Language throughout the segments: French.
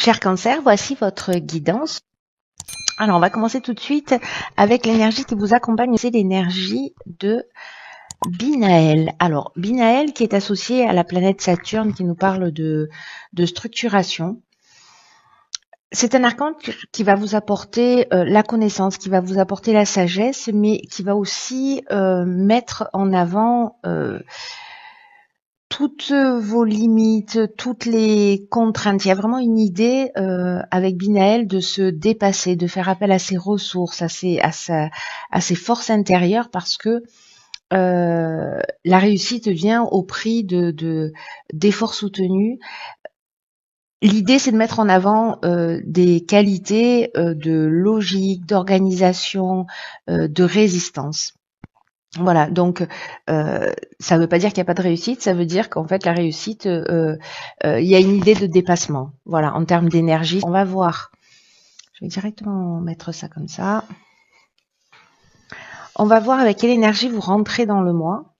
Cher Cancer, voici votre guidance. Alors, on va commencer tout de suite avec l'énergie qui vous accompagne. C'est l'énergie de Binaël. Alors, Binaël qui est associé à la planète Saturne qui nous parle de structuration. C'est un archange qui va vous apporter la connaissance, qui va vous apporter la sagesse, mais qui va aussi mettre en avant toutes vos limites, toutes les contraintes. Il y a vraiment une idée avec Binaël de se dépasser, de faire appel à ses ressources, à ses forces intérieures, parce que la réussite vient au prix d'efforts soutenus. L'idée, c'est de mettre en avant des qualités de logique, d'organisation, de résistance. Voilà, donc ça ne veut pas dire qu'il n'y a pas de réussite, ça veut dire qu'en fait la réussite, il y a une idée de dépassement. Voilà, en termes d'énergie, on va voir. Je vais directement mettre ça comme ça. On va voir avec quelle énergie vous rentrez dans le mois.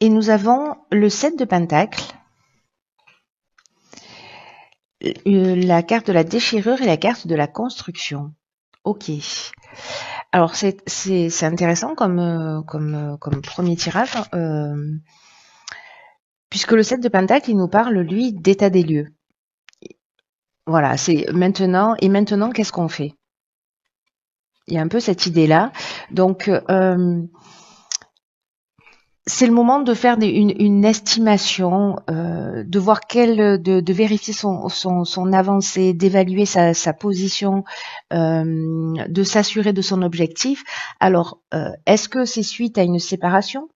Et nous avons le 7 de Pentacle, la carte de la déchirure et la carte de la construction. Ok. Alors c'est intéressant comme premier tirage, puisque le 7 de Pentacle, il nous parle, lui, d'état des lieux. Voilà, c'est maintenant, et maintenant, qu'est-ce qu'on fait? Il y a un peu cette idée-là. Donc, c'est le moment de faire une estimation, de voir de vérifier son avancée, d'évaluer sa position, de s'assurer de son objectif. Alors, est-ce que c'est suite à une séparation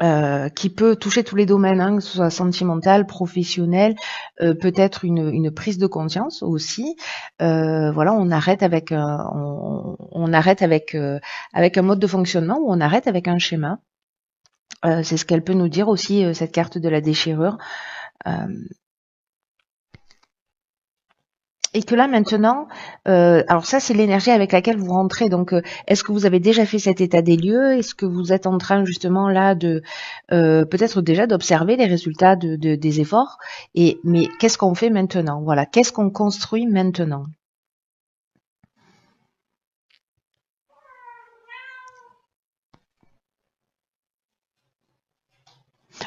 qui peut toucher tous les domaines, hein, que ce soit sentimental, professionnel, peut-être une prise de conscience aussi. Voilà, on arrête avec avec un mode de fonctionnement, ou on arrête avec un schéma. C'est ce qu'elle peut nous dire aussi, cette carte de la déchirure. Et que là maintenant, alors ça c'est l'énergie avec laquelle vous rentrez. Donc, est-ce que vous avez déjà fait cet état des lieux? Est-ce que vous êtes en train justement là de peut-être déjà d'observer les résultats des efforts? Mais qu'est-ce qu'on fait maintenant? Voilà, qu'est-ce qu'on construit maintenant?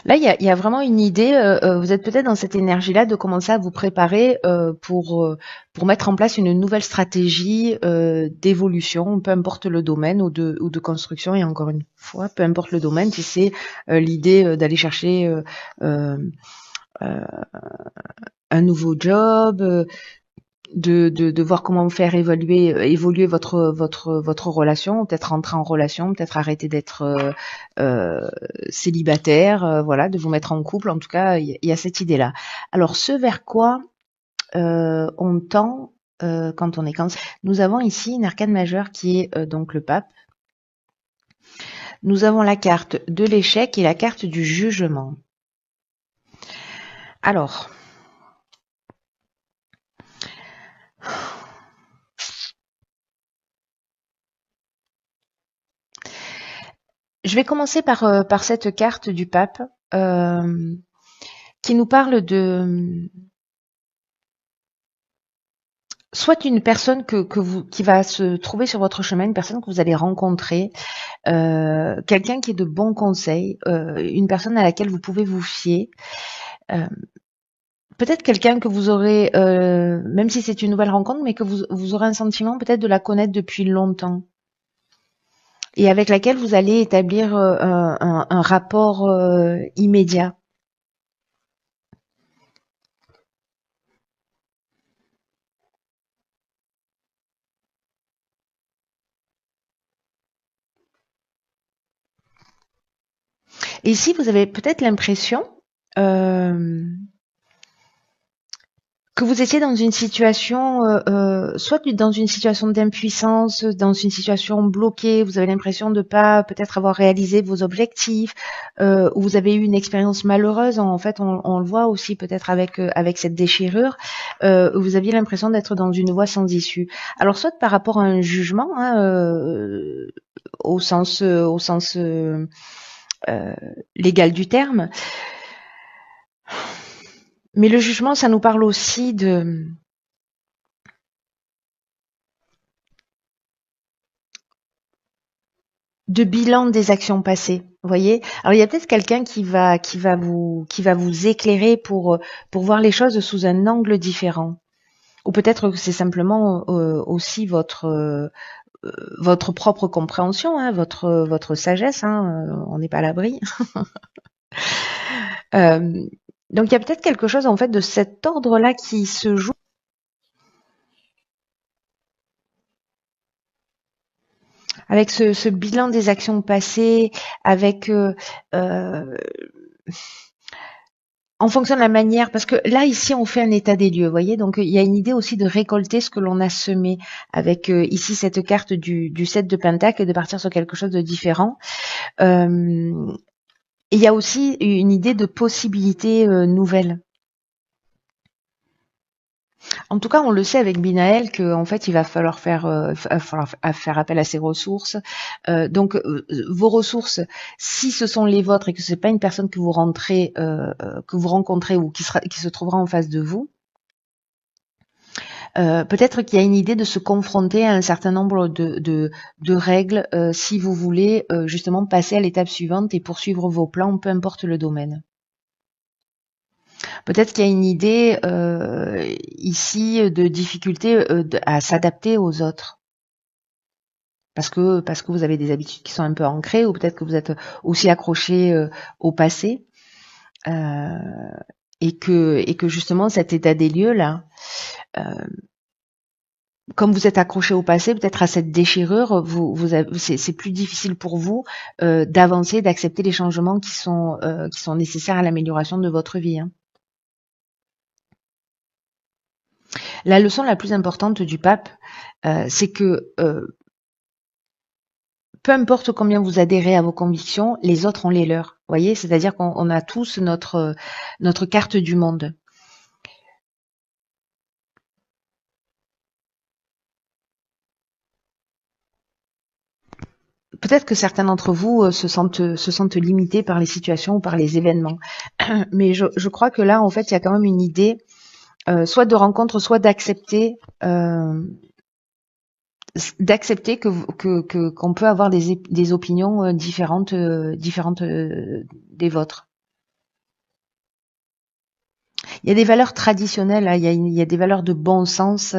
Là, il y a vraiment une idée, vous êtes peut-être dans cette énergie-là de commencer à vous préparer pour mettre en place une nouvelle stratégie d'évolution, peu importe le domaine, ou de construction. Et encore une fois, peu importe le domaine, si c'est l'idée d'aller chercher euh, un nouveau job, de voir comment faire évoluer votre relation, peut-être rentrer en relation, peut-être arrêter d'être célibataire, voilà, de vous mettre en couple. En tout cas, il y a cette idée-là. Alors, ce vers quoi on tend quand on est Cancer, nous avons ici une arcane majeure qui est donc le pape. Nous avons la carte de l'échec et la carte du jugement. Alors, je vais commencer par cette carte du pape qui nous parle de soit une personne qui va se trouver sur votre chemin, une personne que vous allez rencontrer, quelqu'un qui est de bons conseils, une personne à laquelle vous pouvez vous fier. Peut-être quelqu'un que vous aurez, même si c'est une nouvelle rencontre, mais que vous aurez un sentiment peut-être de la connaître depuis longtemps, et avec laquelle vous allez établir un rapport immédiat. Et ici, vous avez peut-être l'impression que vous étiez dans une situation, soit dans une situation d'impuissance, dans une situation bloquée, vous avez l'impression de ne pas peut-être avoir réalisé vos objectifs, ou vous avez eu une expérience malheureuse. En fait, on le voit aussi peut-être avec cette déchirure, vous aviez l'impression d'être dans une voie sans issue. Alors, soit par rapport à un jugement, hein, au sens légal du terme, Mais le jugement, ça nous parle aussi de bilan des actions passées. Vous voyez? Alors il y a peut-être quelqu'un qui va vous éclairer pour voir les choses sous un angle différent. Ou peut-être que c'est simplement aussi votre propre compréhension, hein, votre sagesse. Hein, on n'est pas à l'abri. Euh, donc il y a peut-être quelque chose en fait de cet ordre-là qui se joue avec ce bilan des actions passées, avec en fonction de la manière, parce que là ici on fait un état des lieux, vous voyez, donc il y a une idée aussi de récolter ce que l'on a semé, avec ici cette carte du 7 de Pentacle et de partir sur quelque chose de différent. Et il y a aussi une idée de possibilités nouvelles. En tout cas, on le sait avec Binaël qu'en fait, il va falloir faire appel à ses ressources. Donc, vos ressources, si ce sont les vôtres et que c'est pas une personne que vous que vous rencontrez ou qui se trouvera en face de vous, peut-être qu'il y a une idée de se confronter à un certain nombre de règles si vous voulez justement passer à l'étape suivante et poursuivre vos plans, peu importe le domaine. Peut-être qu'il y a une idée ici de difficulté à s'adapter aux autres. Parce que vous avez des habitudes qui sont un peu ancrées, ou peut-être que vous êtes aussi accroché au passé, euh, et que justement cet état des lieux là, euh, comme vous êtes accroché au passé, peut-être à cette déchirure, c'est plus difficile pour vous d'avancer, d'accepter les changements qui sont nécessaires à l'amélioration de votre vie. Hein. La leçon la plus importante du pape, c'est que peu importe combien vous adhérez à vos convictions, les autres ont les leurs. Vous voyez, c'est-à-dire qu'on a tous notre carte du monde. Peut-être que certains d'entre vous se sentent limités par les situations ou par les événements. Mais je crois que là, en fait, il y a quand même une idée, soit de rencontre, soit d'accepter qu'on peut avoir des opinions différentes des vôtres. Il y a des valeurs traditionnelles, hein, il y a des valeurs de bon sens.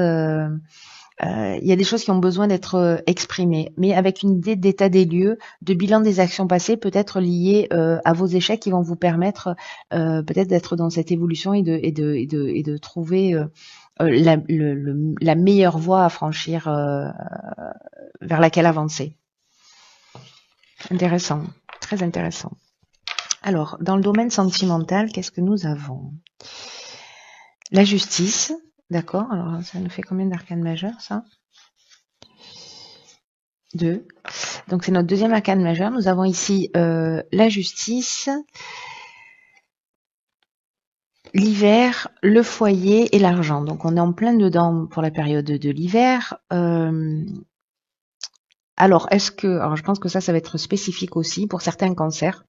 Il y a des choses qui ont besoin d'être exprimées, mais avec une idée d'état des lieux, de bilan des actions passées, peut-être liées à vos échecs, qui vont vous permettre peut-être d'être dans cette évolution et de trouver la meilleure voie à franchir vers laquelle avancer. Intéressant, très intéressant. Alors, dans le domaine sentimental, qu'est-ce que nous avons? La justice, d'accord. Alors, ça nous fait combien d'arcanes majeures, ça? 2. Donc, c'est notre deuxième arcane majeur. Nous avons ici la justice, l'hiver, le foyer et l'argent. Donc, on est en plein dedans pour la période de l'hiver. Alors, je pense que ça va être spécifique aussi pour certains cancers.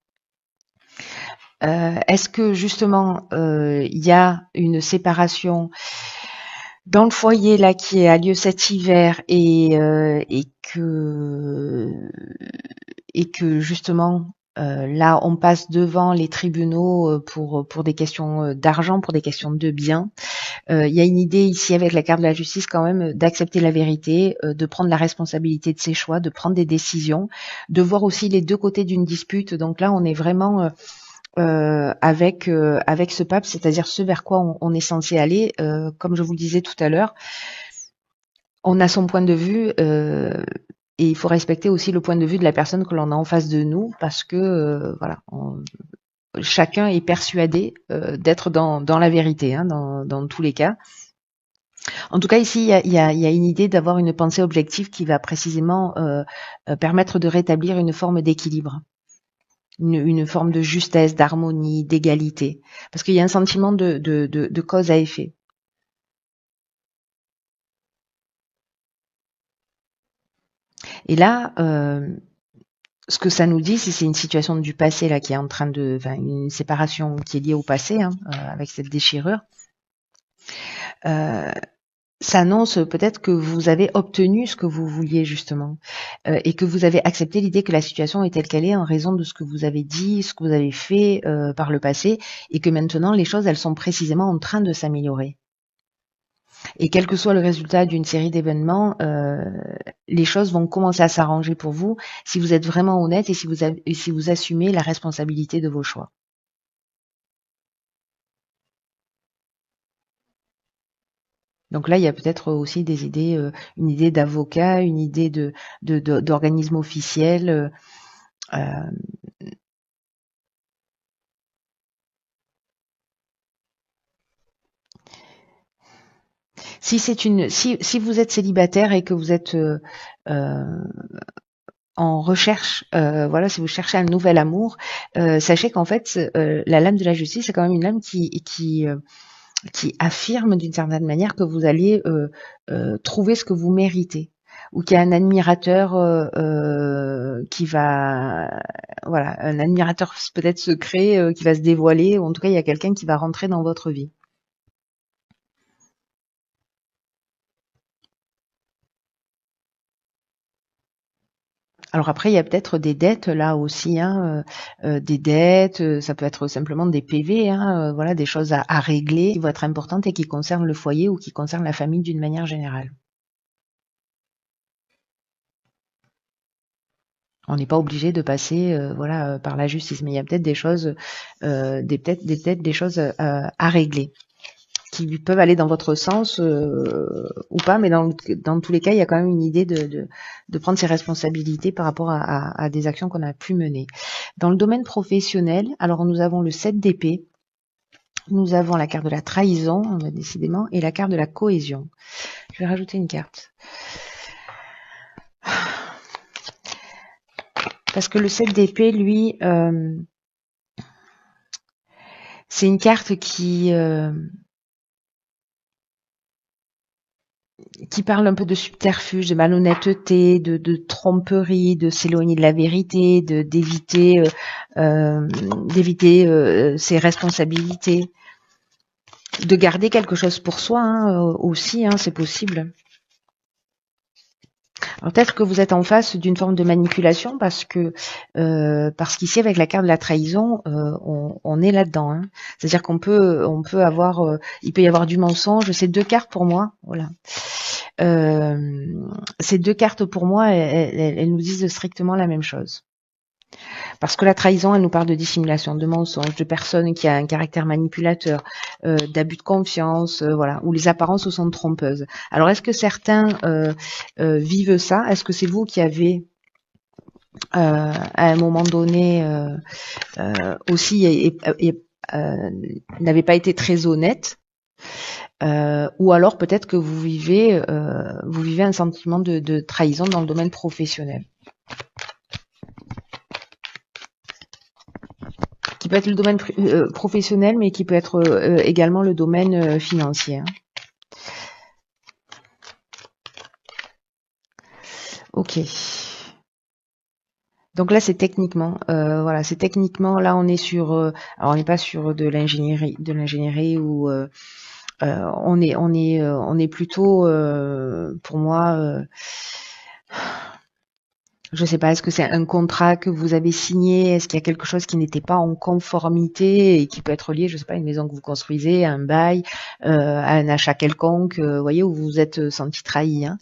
Est-ce que justement il y a une séparation dans le foyer là qui a lieu cet hiver et que justement là on passe devant les tribunaux pour des questions d'argent, pour des questions de biens. Il y a une idée ici avec la carte de la justice quand même d'accepter la vérité, de prendre la responsabilité de ses choix, de prendre des décisions, de voir aussi les deux côtés d'une dispute. Donc là on est vraiment avec ce pape, c'est-à-dire ce vers quoi on est censé aller. Comme je vous le disais tout à l'heure, on a son point de vue et il faut respecter aussi le point de vue de la personne que l'on a en face de nous, parce que voilà, chacun est persuadé d'être dans la vérité, hein, dans tous les cas. En tout cas, ici, il y a une idée d'avoir une pensée objective qui va précisément permettre de rétablir une forme d'équilibre. Une forme de justesse, d'harmonie, d'égalité. Parce qu'il y a un sentiment de cause à effet. Et là, ce que ça nous dit, c'est une situation du passé là qui est en train de, enfin une séparation qui est liée au passé, hein, avec cette déchirure. Euh, Ça annonce peut-être que vous avez obtenu ce que vous vouliez justement, et que vous avez accepté l'idée que la situation est telle qu'elle est en raison de ce que vous avez dit, ce que vous avez fait par le passé, et que maintenant les choses elles sont précisément en train de s'améliorer. Et quel que soit le résultat d'une série d'événements, les choses vont commencer à s'arranger pour vous si vous êtes vraiment honnête et si vous assumez la responsabilité de vos choix. Donc là, il y a peut-être aussi des idées, une idée d'avocat, une idée d'organisme officiel. Euh, si vous êtes célibataire et que vous êtes euh, en recherche, voilà, si vous cherchez un nouvel amour, sachez qu'en fait, la lame de la justice, c'est quand même une lame qui affirme d'une certaine manière que vous allez trouver ce que vous méritez, ou qu'il y a un admirateur qui va, voilà, un admirateur peut-être secret qui va se dévoiler, ou en tout cas il y a quelqu'un qui va rentrer dans votre vie. Alors après, il y a peut-être des dettes là aussi, hein, des dettes, ça peut être simplement des PV, hein, voilà, des choses à régler qui vont être importantes et qui concernent le foyer ou qui concernent la famille d'une manière générale. On n'est pas obligé de passer, voilà, par la justice, mais il y a peut-être des choses, peut-être des choses à régler qui peuvent aller dans votre sens ou pas, mais dans tous les cas, il y a quand même une idée de prendre ses responsabilités par rapport à des actions qu'on a pu mener. Dans le domaine professionnel, alors nous avons le 7 d'épée, nous avons la carte de la trahison, décidément, et la carte de la cohésion. Je vais rajouter une carte. Parce que le 7 d'épée, lui, c'est une carte qui parle un peu de subterfuge, de malhonnêteté, de tromperie, de s'éloigner de la vérité, d'éviter ses responsabilités, de garder quelque chose pour soi, hein, aussi, hein, c'est possible. Alors peut-être que vous êtes en face d'une forme de manipulation parce qu'ici avec la carte de la trahison, on est là-dedans. Hein. C'est-à-dire on peut avoir, il peut y avoir du mensonge. C'est deux cartes pour moi, voilà. Ces deux cartes pour moi, elles nous disent strictement la même chose. Parce que la trahison, elle nous parle de dissimulation, de mensonge, de personnes qui a un caractère manipulateur, d'abus de confiance, voilà, où les apparences sont trompeuses. Alors, est-ce que certains vivent ça? Est-ce que c'est vous qui avez à un moment donné aussi n'avez pas été très honnête? Ou alors peut-être que vous vivez un sentiment de trahison dans le domaine professionnel, qui peut être le domaine professionnel, mais qui peut être également le domaine financier. Hein. Ok. Donc là, c'est techniquement, voilà, c'est techniquement. Là, on est sur, alors on n'est pas sur de l'ingénierie ou on est plutôt, pour moi. Je sais pas, est-ce que c'est un contrat que vous avez signé? Est-ce qu'il y a quelque chose qui n'était pas en conformité et qui peut être lié, je sais pas, à une maison que vous construisez, à un bail, à un achat quelconque, voyez, où vous vous êtes senti trahi, hein.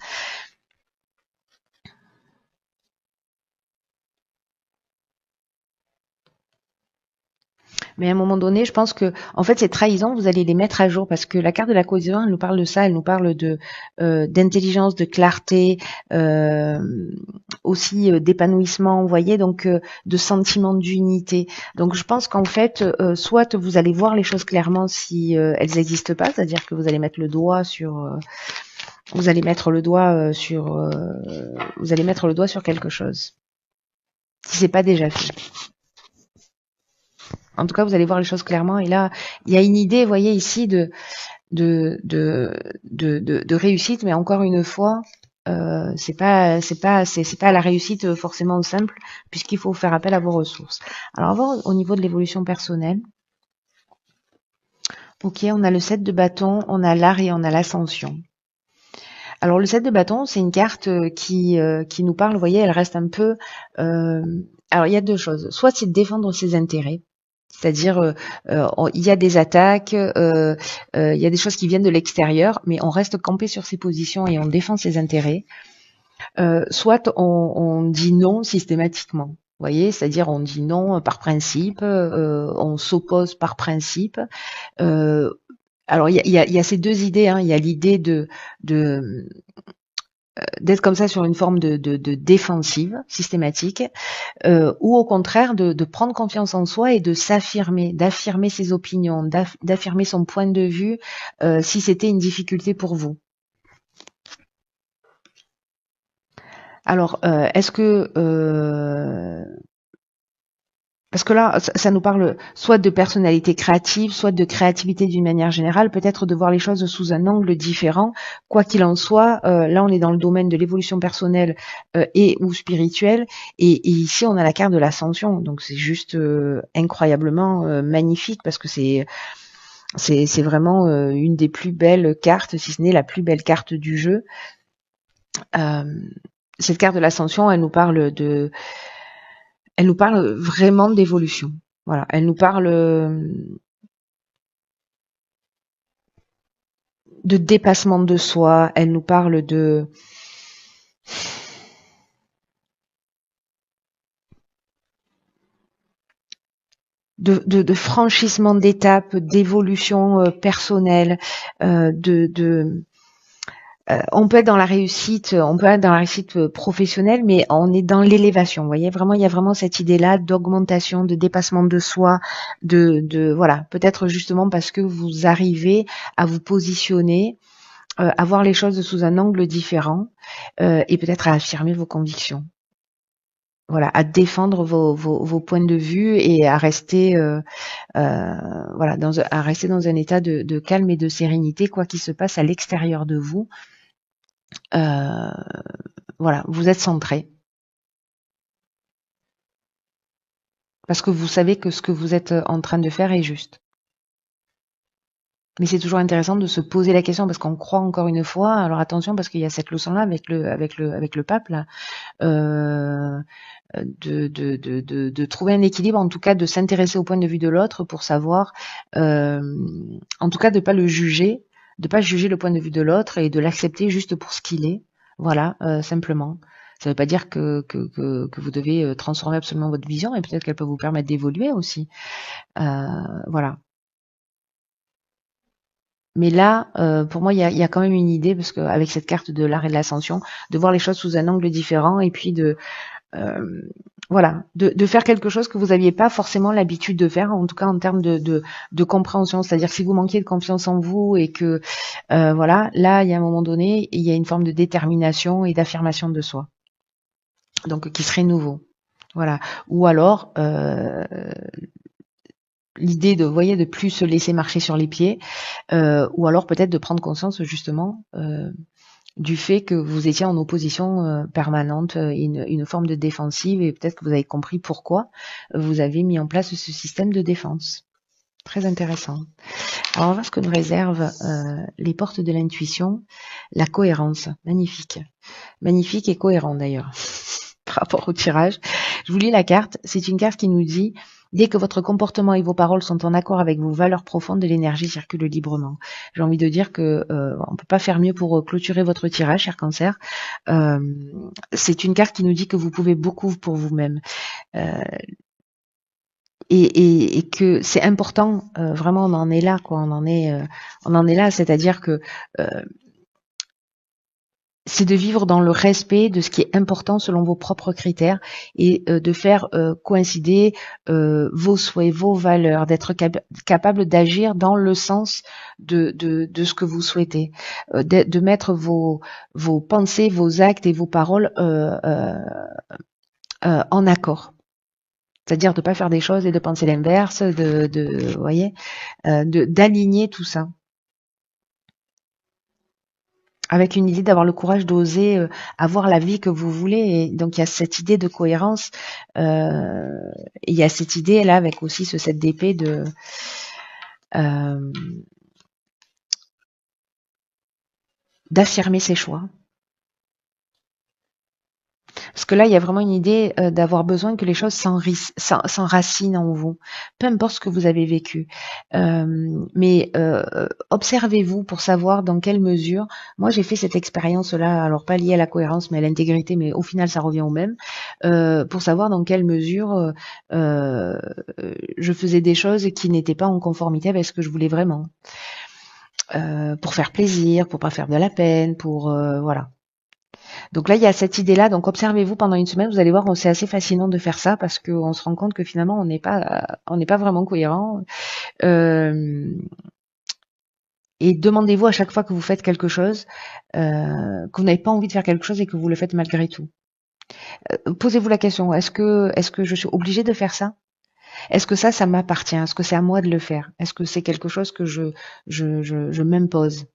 Mais à un moment donné, je pense que, en fait, ces trahisons, vous allez les mettre à jour parce que la carte de la cohésion, elle nous parle de ça, elle nous parle de d'intelligence, de clarté, euh, aussi d'épanouissement, vous voyez, donc de sentiment d'unité. Donc, je pense qu'en fait, soit vous allez voir les choses clairement si elles n'existent pas, c'est-à-dire que vous allez mettre le doigt sur, vous allez mettre le doigt vous allez mettre le doigt sur quelque chose, si c'est pas déjà fait. En tout cas, vous allez voir les choses clairement. Et là, il y a une idée, vous voyez ici, de réussite, mais encore une fois, c'est pas la réussite forcément simple, puisqu'il faut faire appel à vos ressources. Alors, avant, au niveau de l'évolution personnelle, ok, on a le 7 de bâton, on a l'art et on a l'ascension. Alors, le 7 de bâton, c'est une carte qui nous parle, vous voyez, elle reste un peu... alors, il y a deux choses. Soit c'est de défendre ses intérêts, c'est-à-dire, il y a des attaques, il y a des choses qui viennent de l'extérieur, mais on reste campé sur ses positions et on défend ses intérêts. Soit on dit non systématiquement. Vous voyez, c'est-à-dire on dit non par principe, on s'oppose par principe. Alors il y a ces deux idées. Hein. Il y a l'idée de d'être comme ça sur une forme de défensive systématique, ou au contraire de prendre confiance en soi et de s'affirmer, d'affirmer ses opinions, d'affirmer son point de vue si c'était une difficulté pour vous. Alors, est-ce que parce que là, ça nous parle soit de personnalité créative, soit de créativité d'une manière générale, peut-être de voir les choses sous un angle différent. Quoi qu'il en soit, là, on est dans le domaine de l'évolution personnelle et ou spirituelle. Et ici, on a la carte de l'ascension. Donc, c'est juste incroyablement magnifique parce que c'est vraiment une des plus belles cartes, si ce n'est la plus belle carte du jeu. Cette carte de l'ascension, elle nous parle vraiment d'évolution. Voilà, elle nous parle de dépassement de soi, elle nous parle de franchissement d'étapes, d'évolution personnelle, on peut être dans la réussite, professionnelle, mais on est dans l'élévation. Vous voyez, vraiment, il y a vraiment cette idée-là d'augmentation, de dépassement de soi, voilà, peut-être justement parce que vous arrivez à vous positionner, à voir les choses sous un angle différent, et peut-être à affirmer vos convictions. Voilà, à défendre vos points de vue et à rester, voilà, à rester dans un état de calme et de sérénité, quoi qu'il se passe à l'extérieur de vous. Voilà, vous êtes centré. Parce que vous savez que ce que vous êtes en train de faire est juste. Mais c'est toujours intéressant de se poser la question parce qu'on croit encore une fois. Alors attention parce qu'il y a cette leçon-là avec le pape là, de trouver un équilibre, en tout cas de s'intéresser au point de vue de l'autre pour savoir, en tout cas de pas le juger, de pas juger le point de vue de l'autre et de l'accepter juste pour ce qu'il est. Voilà, simplement. Ça ne veut pas dire que vous devez transformer absolument votre vision, et peut-être qu'elle peut vous permettre d'évoluer aussi. Voilà. Mais là, pour moi, il y a quand même une idée, parce qu'avec cette carte de l'art et de l'ascension, de voir les choses sous un angle différent, et puis voilà, de faire quelque chose que vous n'aviez pas forcément l'habitude de faire, en tout cas en termes de compréhension. C'est-à-dire que si vous manquiez de confiance en vous et que voilà, là, il y a un moment donné, il y a une forme de détermination et d'affirmation de soi. Donc qui serait nouveau. Voilà. Ou alors l'idée de, vous voyez, de plus se laisser marcher sur les pieds, ou alors peut-être de prendre conscience justement du fait que vous étiez en opposition permanente, une forme de défensive, et peut-être que vous avez compris pourquoi vous avez mis en place ce système de défense. Très intéressant. Alors on va voir ce que nous réservent les portes de l'intuition, la cohérence. Magnifique. Magnifique et cohérent d'ailleurs. Par rapport au tirage. Je vous lis la carte. C'est une carte qui nous dit: dès que votre comportement et vos paroles sont en accord avec vos valeurs profondes, l'énergie circule librement. J'ai envie de dire que on peut pas faire mieux pour clôturer votre tirage, cher Cancer. C'est une carte qui nous dit que vous pouvez beaucoup pour vous-même. Et que c'est important, vraiment on en est là, quoi. On en est là, c'est-à-dire que c'est de vivre dans le respect de ce qui est important selon vos propres critères, et de faire coïncider vos souhaits, vos valeurs, d'être capable d'agir dans le sens de ce que vous souhaitez, de mettre vos pensées, vos actes et vos paroles en accord. C'est-à-dire de ne pas faire des choses et de penser l'inverse, vous voyez, d'aligner tout ça. avec une idée d'avoir le courage d'oser avoir la vie que vous voulez. Et donc il y a cette idée de cohérence, et il y a cette idée là avec aussi ce 7 d'épée de euh, d'affirmer ses choix. Parce que là, il y a vraiment une idée d'avoir besoin que les choses s'enracinent en vous, peu importe ce que vous avez vécu. Mais observez-vous pour savoir dans quelle mesure. Moi, j'ai fait cette expérience-là, alors pas liée à la cohérence, mais à l'intégrité, mais au final, ça revient au même, pour savoir dans quelle mesure euh, je faisais des choses qui n'étaient pas en conformité avec ce que je voulais vraiment. Pour faire plaisir, pour pas faire de la peine, pour voilà. Donc là, il y a cette idée-là. Donc observez-vous pendant une semaine. Vous allez voir, c'est assez fascinant de faire ça parce qu'on se rend compte que finalement, on n'est pas vraiment cohérent. Euh, et demandez-vous à chaque fois que vous faites quelque chose, que vous n'avez pas envie de faire quelque chose et que vous le faites malgré tout. Posez-vous la question, est-ce que je suis obligée de faire ça? Est-ce que ça m'appartient? Est-ce que c'est à moi de le faire? Est-ce que c'est quelque chose que je m'impose?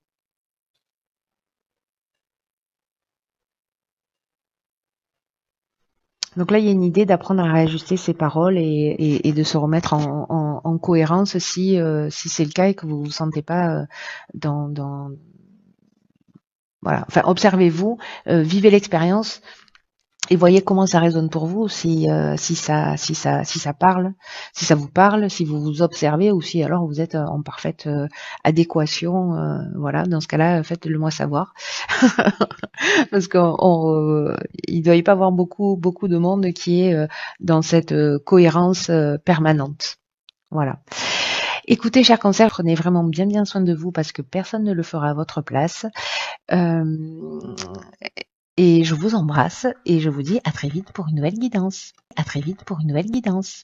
Donc là, il y a une idée d'apprendre à réajuster ses paroles et de se remettre en cohérence si c'est le cas et que vous vous sentez pas dans voilà. Enfin, observez-vous, vivez l'expérience et voyez comment ça résonne pour vous, si ça parle, si ça vous parle, si vous vous observez ou si alors vous êtes en parfaite adéquation. Voilà, dans ce cas-là, faites-le moi savoir. Parce qu'il doit y pas avoir beaucoup de monde qui est dans cette cohérence permanente. Voilà. Écoutez, chers cancer, prenez vraiment bien soin de vous parce que personne ne le fera à votre place. Euh, et je vous embrasse et je vous dis à très vite pour une nouvelle guidance. À très vite pour une nouvelle guidance.